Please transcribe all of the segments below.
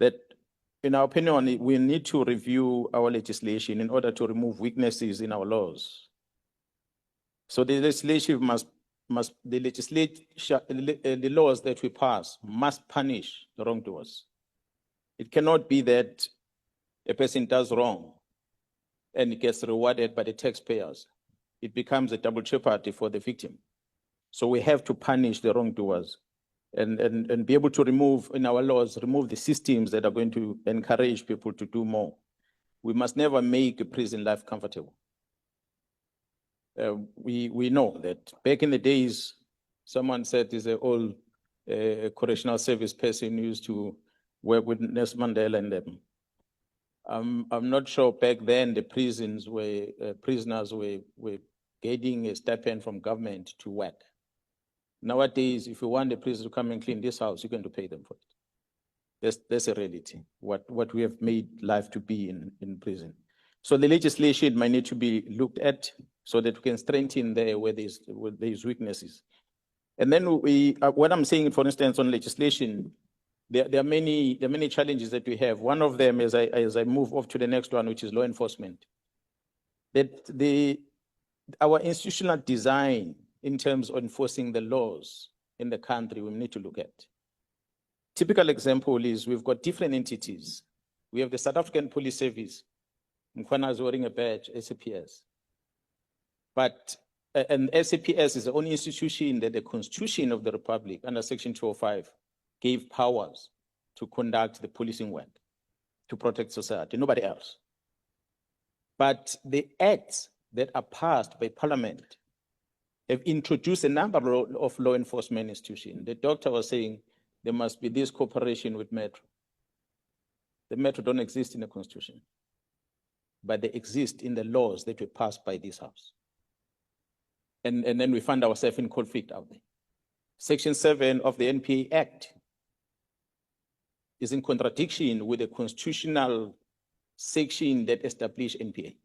that, in our opinion, we need to review our legislation in order to remove weaknesses in our laws. So the legislation the laws that we pass must punish the wrongdoers. It cannot be that a person does wrong and gets rewarded by the taxpayers. It becomes a double jeopardy for the victim. So we have to punish the wrongdoers and be able to remove in our laws, remove the systems that are going to encourage people to do more. We must never make a prison life comfortable. We know that back in the days, someone said there's an old correctional service person who used to work with Nelson Mandela and them. I'm not sure back then the prisoners were getting a stipend from government to work. Nowadays, if you want the prisoner to come and clean this house, you're going to pay them for it. That's a reality, what we have made life to be in prison. So the legislation might need to be looked at so that we can strengthen there where there's weaknesses. And then what I'm saying, for instance, on legislation, there are many challenges that we have. One of them, as I move off to the next one, which is law enforcement, that our institutional design in terms of enforcing the laws in the country, we need to look at. Typical example is we've got different entities. We have the South African Police Service, Mkhwanazi wearing a badge, SAPS. But, and SAPS is the only institution that the Constitution of the Republic under Section 205 gave powers to conduct the policing work, to protect society, nobody else. But the acts that are passed by Parliament have introduced a number of law enforcement institutions. The doctor was saying there must be this cooperation with Metro. The Metro don't exist in the Constitution, but they exist in the laws that were passed by this House. And then we find ourselves in conflict out there. Section 7 of the NPA Act is in contradiction with the constitutional section that established NPA.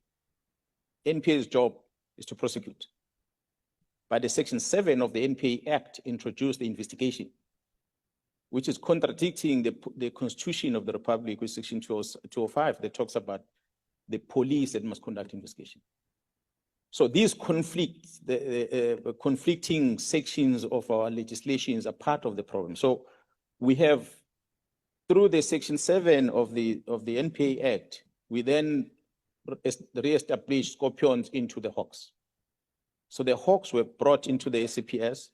NPA's job is to prosecute. But the Section 7 of the NPA Act introduced the investigation, which is contradicting the Constitution of the Republic with Section 205 that talks about the police that must conduct investigation. So these conflicts, the conflicting sections of our legislations are part of the problem. So we have, through the Section 7 of the NPA Act, we then re-established scorpions into the hawks. So the hawks were brought into the SAPS,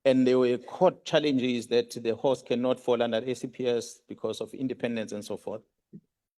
and there were court challenges that the hawks cannot fall under SAPS because of independence and so forth.